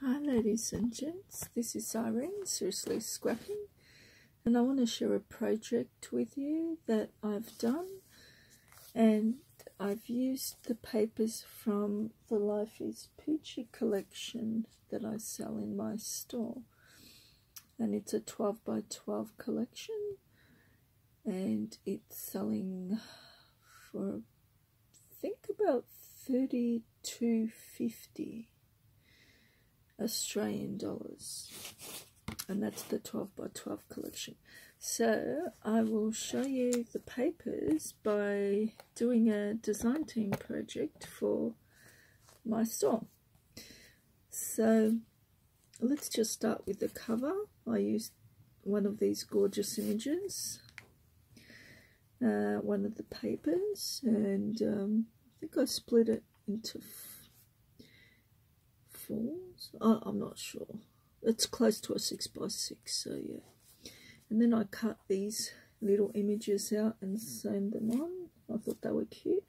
Hi ladies and gents, this is Irene, Seriously Scrapping, and I want to share a project with you that I've done, and I've used the papers from the Life is Peachy collection that I sell in my store, and it's a 12 by 12 collection, and it's selling for I think about $32.50 Australian dollars, and that's the 12 by 12 collection. So I will show you the papers by doing a design team project for my store. So let's just start with the cover. I used one of these gorgeous images, one of the papers, and I think I split it into fours. Oh, I'm not sure. It's close to a 6 by 6, so yeah. And then I cut these little images out and sewn them on. I thought they were cute.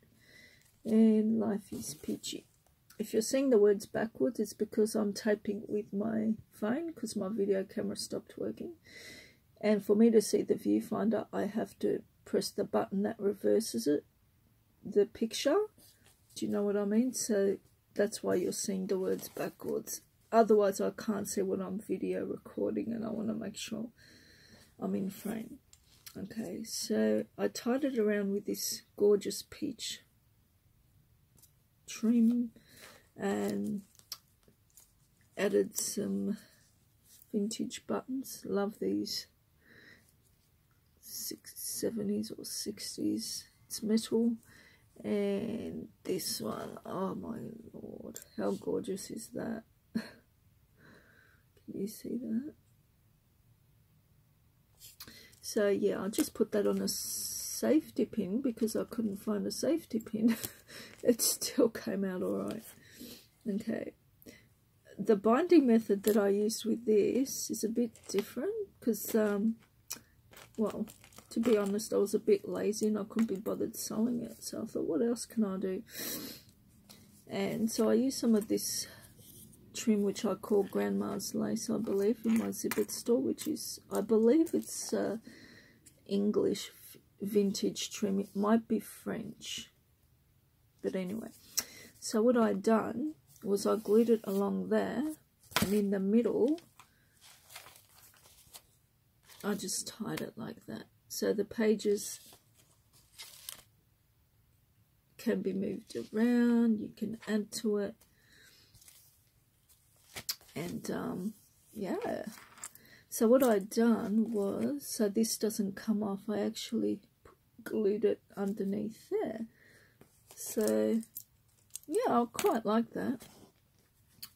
And Life is Peachy. If you're seeing the words backwards, it's because I'm taping with my phone because my video camera stopped working. And for me to see the viewfinder, I have to press the button that reverses it, the picture. Do you know what I mean? So that's why you're seeing the words backwards. Otherwise, I can't see what I'm video recording, and I want to make sure I'm in frame. Okay, so I tied it around with this gorgeous peach trim and added some vintage buttons. Love these 70s or 60s. It's metal. And this one, oh my lord, how gorgeous is that? Can you see that? So yeah, I'll just put that on a safety pin because I couldn't find a safety pin. It still came out alright. Okay, the binding method that I used with this is a bit different because, well, to be honest, I was a bit lazy and I couldn't be bothered sewing it. So I thought, what else can I do? And so I used some of this trim, which I call Grandma's Lace, I believe, in my Zibbet store, which is, I believe it's English vintage trim. It might be French. But anyway, so what I'd done was I glued it along there, and in the middle, I just tied it like that. So the pages can be moved around, you can add to it, and yeah. So what I'd done was, so this doesn't come off, I actually glued it underneath there. So yeah, I quite like that.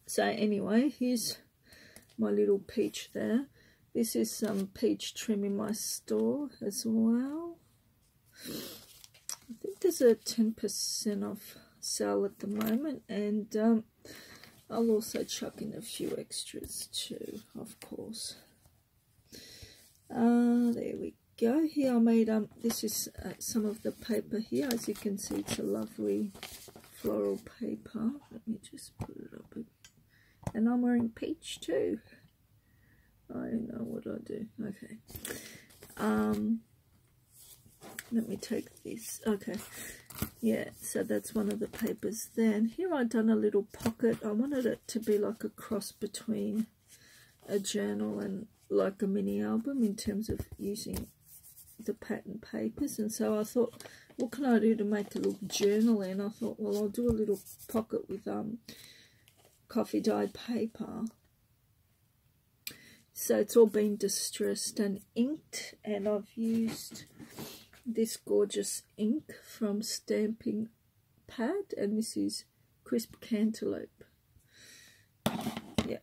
So anyway, here's my little peach there. This is some peach trim in my store as well. I think there's a 10% off sale at the moment, and I'll also chuck in a few extras too, of course. There we go. Here I made, this is some of the paper here. As you can see, it's a lovely floral paper. Let me just put it up. And I'm wearing peach too. I know what I do. Okay. Let me take this. Okay. Yeah, so that's one of the papers there. And here I've done a little pocket. I wanted it to be like a cross between a journal and like a mini album in terms of using the pattern papers. And so I thought, what can I do to make a little journal? And I thought, well, I'll do a little pocket with coffee dyed paper. So it's all been distressed and inked, and I've used this gorgeous ink from Stamping Pad, and this is Crisp Cantaloupe. Yeah,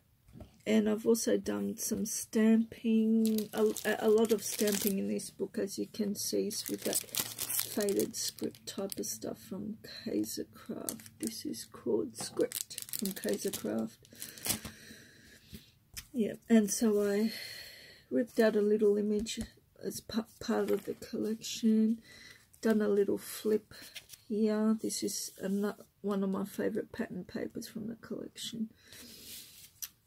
and I've also done some stamping, a lot of stamping in this book, as you can see, with that faded script type of stuff from Kaiser Craft. This is called Script from Kaiser Craft. Yeah, and so I ripped out a little image as part of the collection, done a little flip here. This is one of my favourite pattern papers from the collection.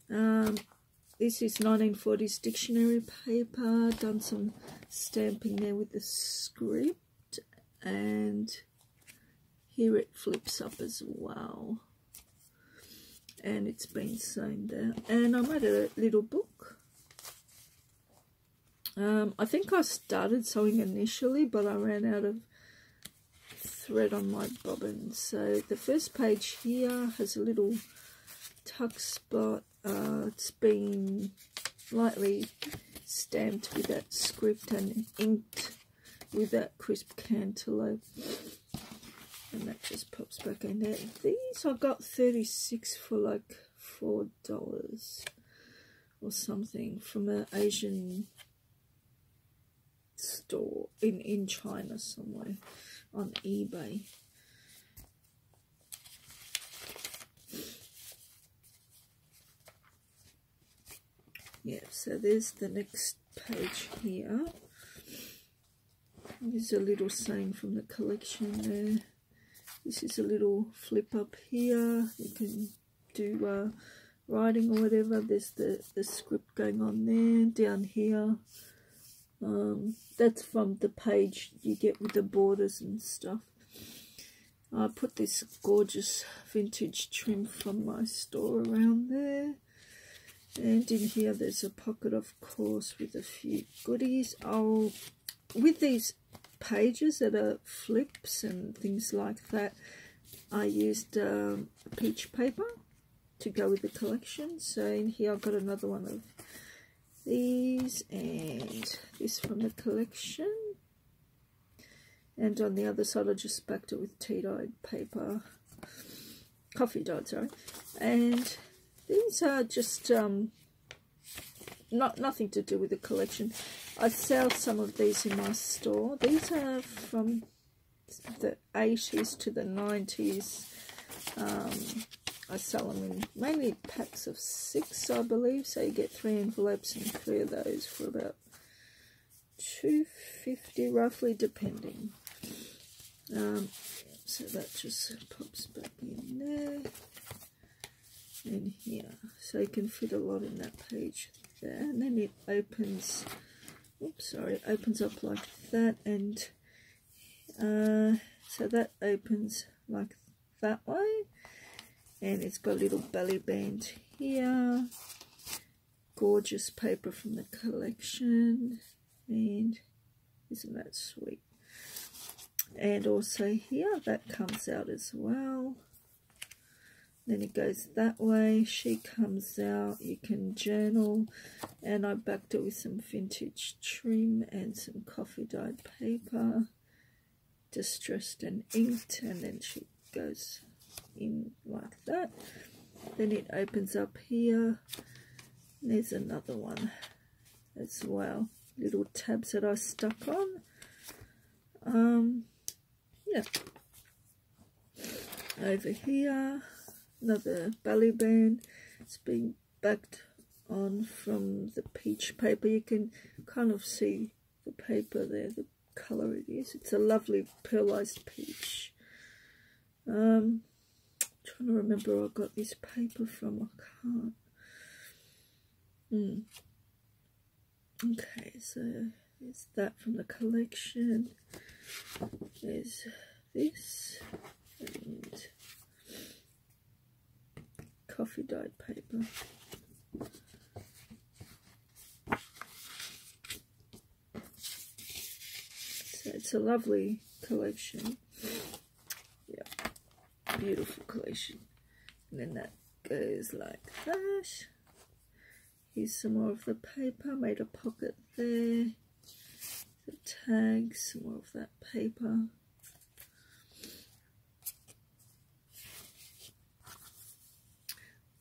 This is 1940s dictionary paper. Done some stamping there with the script, and here it flips up as well. And it's been sewn down. And I made a little book. I think I started sewing initially, but I ran out of thread on my bobbin. So the first page here has a little tuck spot. It's been lightly stamped with that script and inked with that crisp cantaloupe. And that just pops back in there. These I got 36 for like $4 or something from an Asian store in China somewhere on eBay. Yeah, so there's the next page here. There's a little saying from the collection there. This is a little flip up here. You can do writing or whatever. There's the script going on there. Down here, that's from the page you get with the borders and stuff. I put this gorgeous vintage trim from my store around there. And in here there's a pocket, of course, with a few goodies. With these pages that are flips and things like that, I used peach paper to go with the collection. So in here I've got another one of these and this from the collection. And on the other side I just backed it with tea-dyed paper, coffee-dyed, sorry. And these are just nothing to do with the collection. I sell some of these in my store. These are from the 80s to the 90s. I sell them in mainly packs of 6, I believe. So you get 3 envelopes and 3 of those for about $2.50 roughly, depending. So that just pops back in there. In here, so you can fit a lot in that page there, and then it opens, oops, sorry, opens up like that, and so that opens like that way, and it's got a little belly band here. Gorgeous paper from the collection, and isn't that sweet? And also here, that comes out as well. Then it goes that way, she comes out, you can journal, and I backed it with some vintage trim and some coffee dyed paper, distressed and inked, and then she goes in like that. Then it opens up here, and there's another one as well, little tabs that I stuck on. Yeah, over here, another belly band. It's been backed on from the peach paper. You can kind of see the paper there, the colour it is. It's a lovely pearlized peach. Trying to remember where I got this paper from. I can't. Okay, so there's that from the collection. There's this and coffee dyed paper. So it's a lovely collection. Yeah, beautiful collection. And then that goes like that. Here's some more of the paper. Made a pocket there. The tags, some more of that paper.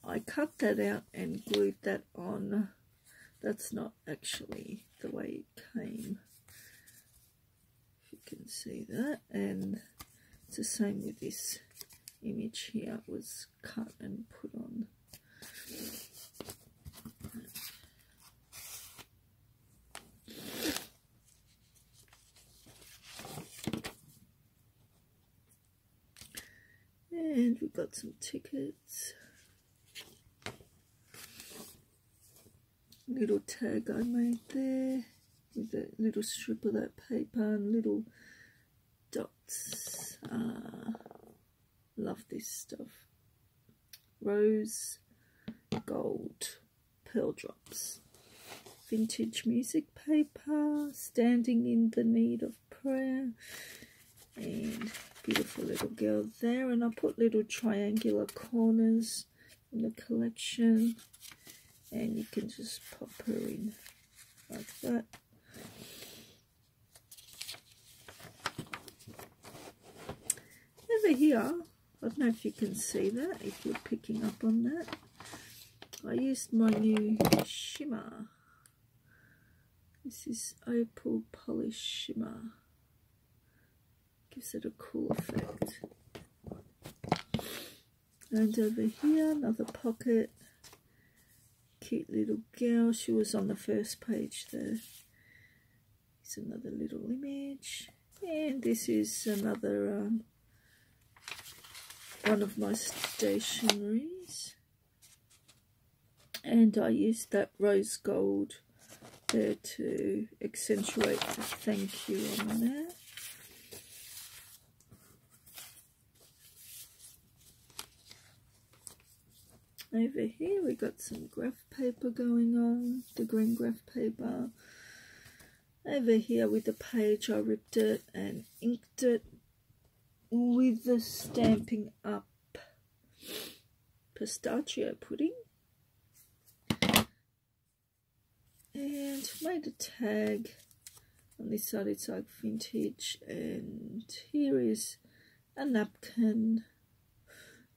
I cut that out and glued that on. That's not actually the way it came, if you can see that. And it's the same with this image here. It was cut and put on. And we've got some tickets. little tag I made there with a little strip of that paper and little dots. Love this stuff. Rose gold pearl drops. Vintage music paper, standing in the need of prayer, and beautiful little girl there. And I put little triangular corners in the collection, and you can just pop her in like that. Over here, I don't know if you can see that, if you're picking up on that, I used my new shimmer. This is Opal Polish Shimmer. Gives it a cool effect. And over here, another pocket. Cute little girl. She was on the first page there. It's another little image. And this is another one of my stationeries. And I used that rose gold there to accentuate the thank you on there. Over here we got some graph paper going on, the green graph paper. Over here with the page I ripped it and inked it with the Stampin' Up pistachio pudding. And made a tag. On this side it's like vintage, and here is a napkin,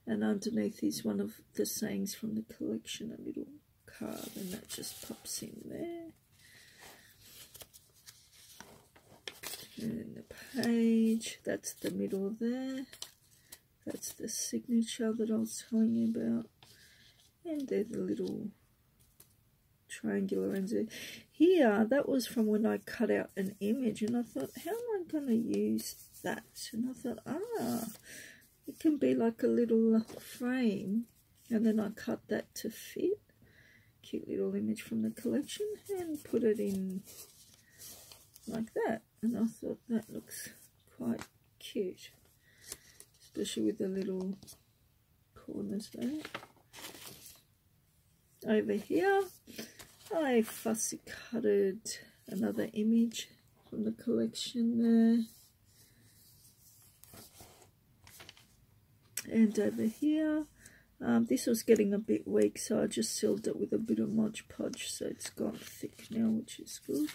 and underneath is one of the sayings from the collection, a little card, and that just pops in there. And the page, that's the middle there, that's the signature that I was telling you about, and they're the little triangular ends. Here, that was from when I cut out an image, and I thought, how am I going to use that? And I thought, it can be like a little frame, and then I cut that to fit. Cute little image from the collection, and put it in like that, and I thought that looks quite cute, especially with the little corners there. Over here I fussy cutted another image from the collection there, and over here this was getting a bit weak, so I just sealed it with a bit of Mod Podge, so it's gone thick now, which is good.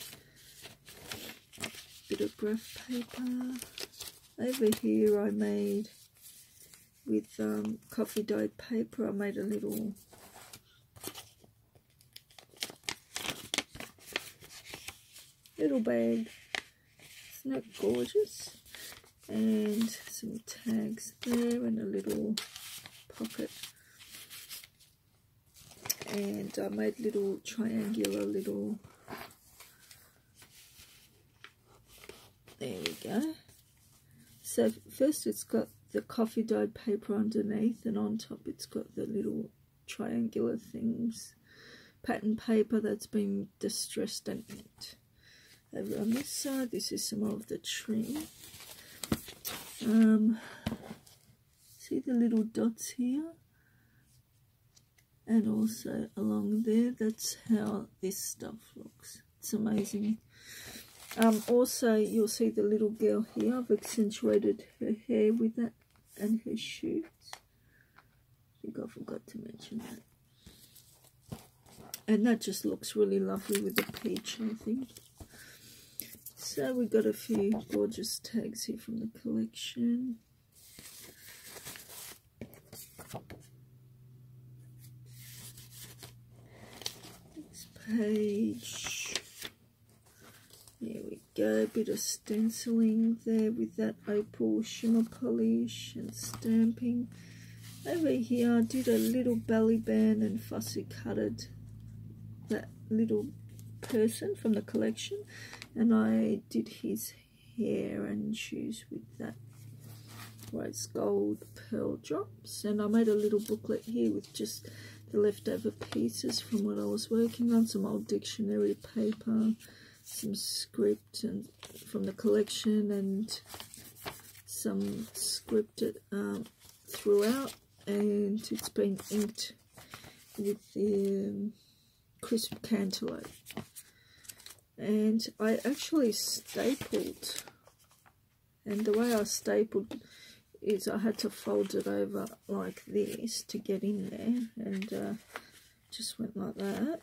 Bit of graph paper. Over here I made with coffee dyed paper, I made a little bag. Isn't that gorgeous? And some tags there, and a little pocket. And I made little triangular little, there we go. So first it's got the coffee dyed paper underneath, and on top it's got the little triangular things, pattern paper that's been distressed and inked. Over on this side, this is some of the trim. See the little dots here? And also along there, that's how this stuff looks. It's amazing. Also, you'll see the little girl here. I've accentuated her hair with that and her shoes. I think I forgot to mention that. And that just looks really lovely with the peach, I think. So we got a few gorgeous tags here from the collection. Next page. There we go, bit of stenciling there with that opal shimmer polish and stamping. Over here I did a little belly band and fussy cutted that little person from the collection, and I did his hair and shoes with that rose gold pearl drops. And I made a little booklet here with just the leftover pieces from what I was working on, some old dictionary paper, some script and from the collection, and some scripted throughout, and it's been inked with the crisp cantaloupe. And I actually stapled, and the way I stapled is I had to fold it over like this to get in there, and just went like that.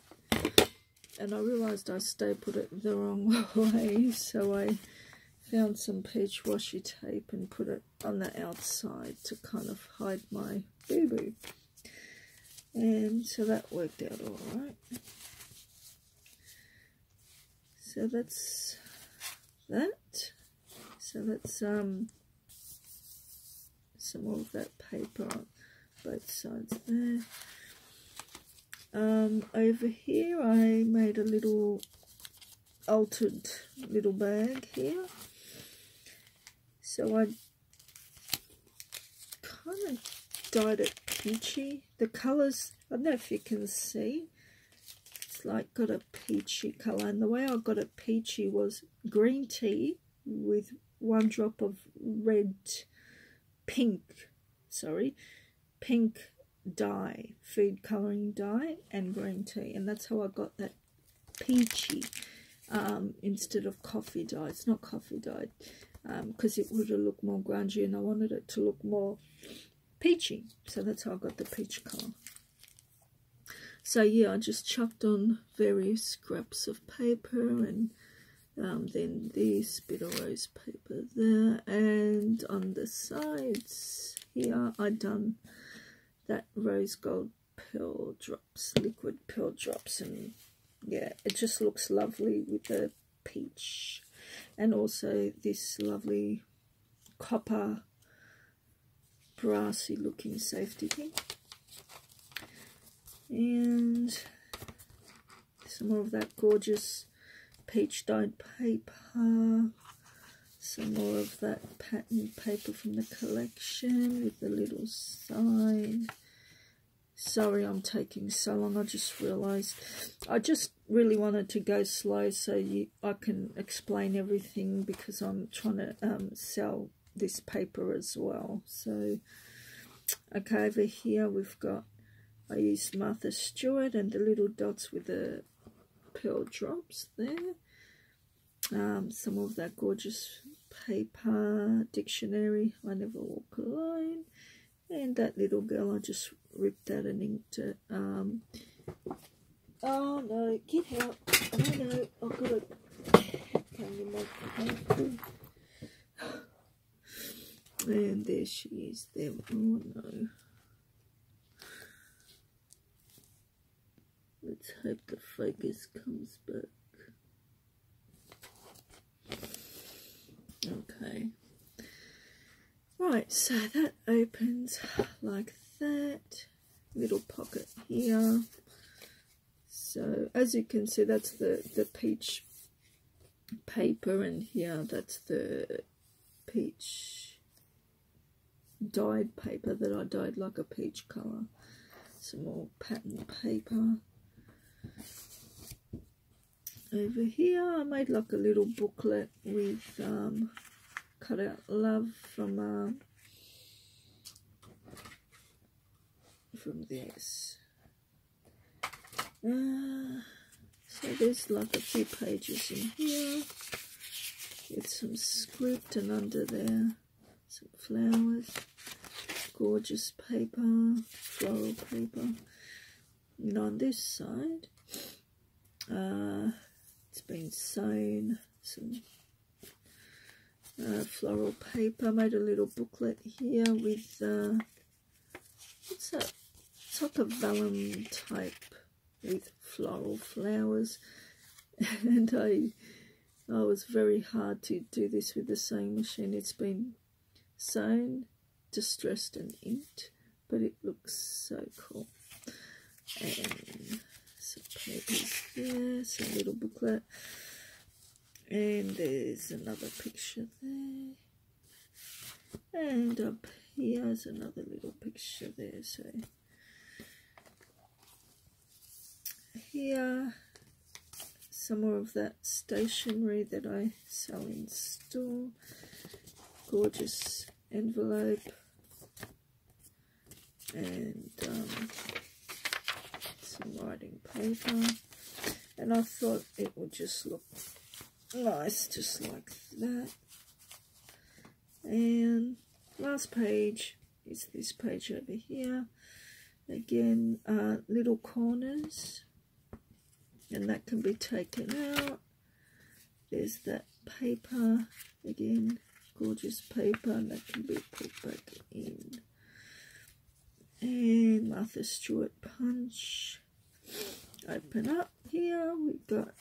And I realised I stapled it the wrong way, so I found some peach washi tape and put it on the outside to kind of hide my boo-boo. And so that worked out alright. So that's that. So that's some more of that paper on both sides there. Over here I made a little altered little bag here. So I kind of dyed it peachy. The colours, I don't know if you can see, it's like got a peachy colour, and the way I got it peachy was green tea with 1 drop of pink dye, food colouring dye, and green tea, and that's how I got that peachy instead of coffee dye. It's not coffee dye because it would have looked more grungy, and I wanted it to look more peachy, so that's how I got the peach colour. So yeah, I just chucked on various scraps of paper, and then this bit of rose paper there, and on the sides here I done that rose gold pearl drops, liquid pearl drops, and yeah, it just looks lovely with the peach, and also this lovely copper brassy looking safety pin, and some more of that gorgeous peach dyed paper, some more of that pattern paper from the collection with the little sign. Sorry I'm taking so long, I just realised I just really wanted to go slow so I can explain everything, because I'm trying to sell this paper as well. So okay, over here we've got, I used Martha Stewart and the little dots with the pearl drops there. Some of that gorgeous paper, dictionary, I Never Walk Alone, and that little girl, I just ripped that and inked it. Oh no, get out. Oh no, I've got a cat in my paper. And there she is there. Oh no. Let's hope the focus comes back. Okay. Right, so that opens like that. Little pocket here. So as you can see, that's the peach paper, and here that's the peach dyed paper that I dyed like a peach colour. Some more pattern paper. Over here I made like a little booklet with cut out love from this. So there's like a few pages in here with some script, and under there some flowers, gorgeous paper, floral paper. And on this side it's been sewn, some floral paper. I made a little booklet here with what's that? It's like a vellum type with floral flowers, and I was very hard to do this with the sewing machine. It's been sewn, distressed and inked, but it looks so cool. And some papers there, some little booklet, and there's another picture there, and up here's another little picture there. So here some more of that stationery that I sell in store. Gorgeous envelope, and some writing paper, and I thought it would just look nice just like that. And last page is this page over here. Again, little corners, and that can be taken out. There's that paper, again, gorgeous paper, and that can be put back in. And Martha Stewart punch. Open up here, we've got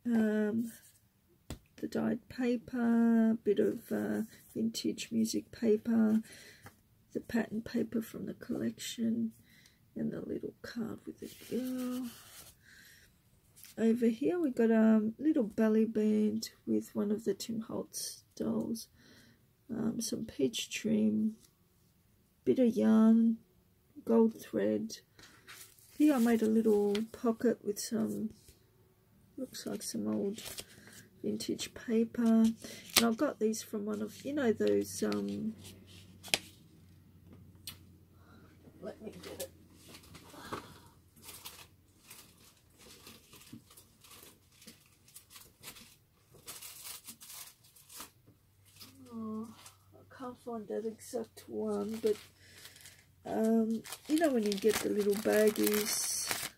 the dyed paper, a bit of vintage music paper, the pattern paper from the collection, and the little card with the girl. Over here we got a little belly band with one of the Tim Holtz dolls, some peach trim, bit of yarn, gold thread. Here I made a little pocket with some, looks like some old vintage paper, and I've got these from one of, you know, those let me get it. Oh, I can't find that exact one, but you know when you get the little baggies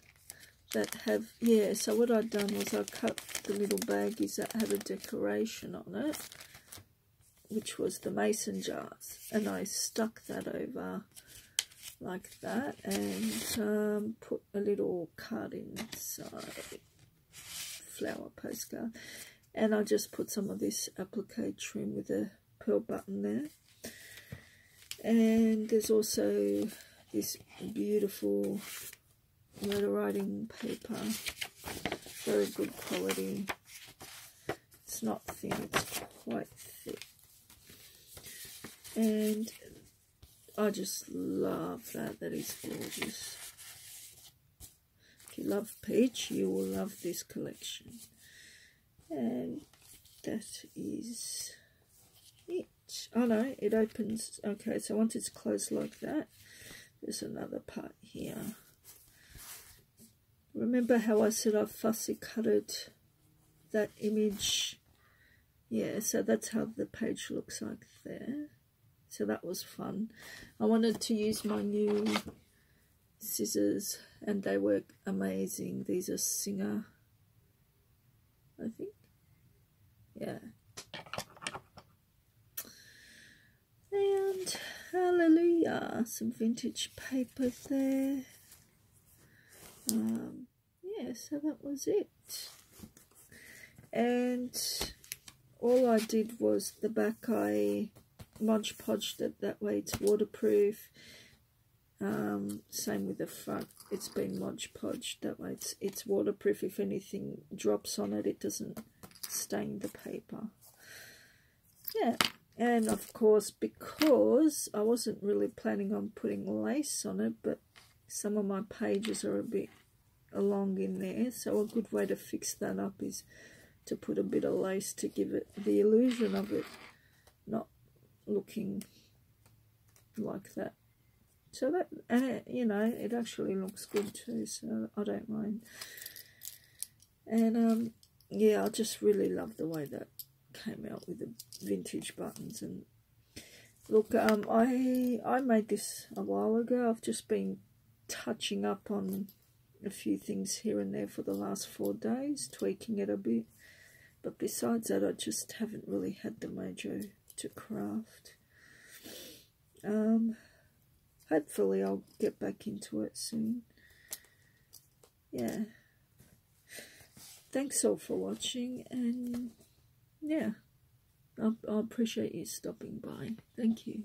that have, yeah, so what I'd done was I cut the little baggies that had a decoration on it, which was the mason jars, and I stuck that over like that, and put a little card inside, flower postcard, and I just put some of this applique trim with a pearl button there. And there's also this beautiful letter writing paper, very good quality. It's not thin, it's quite thick, and I just love that. That is gorgeous. If you love peach, you will love this collection. And that is it. Oh no, it opens. Okay, so once it's closed like that, there's another part here. Remember how I said I fussy cutted that image? Yeah, so that's how the page looks like there. So that was fun. I wanted to use my new scissors, and they work amazing. These are Singer, I think. Yeah. And hallelujah, some vintage paper there. Yeah, so that was it. And all I did was the back, I Mod Podged it that way, it's waterproof. Same with the front, it's been Mod Podged that way, it's waterproof. If anything drops on it, it doesn't stain the paper. Yeah. And of course, because I wasn't really planning on putting lace on it, but some of my pages are a bit along in there, so a good way to fix that up is to put a bit of lace to give it the illusion of it not looking like that. So that, and it, you know, it actually looks good too, so I don't mind. And yeah, I just really love the way that came out with the vintage buttons. And look, I made this a while ago. I've just been touching up on a few things here and there for the last 4 days, tweaking it a bit, but besides that I just haven't really had the mojo to craft. Hopefully I'll get back into it soon. Yeah, thanks all for watching, and yeah, I appreciate you stopping by. Thank you.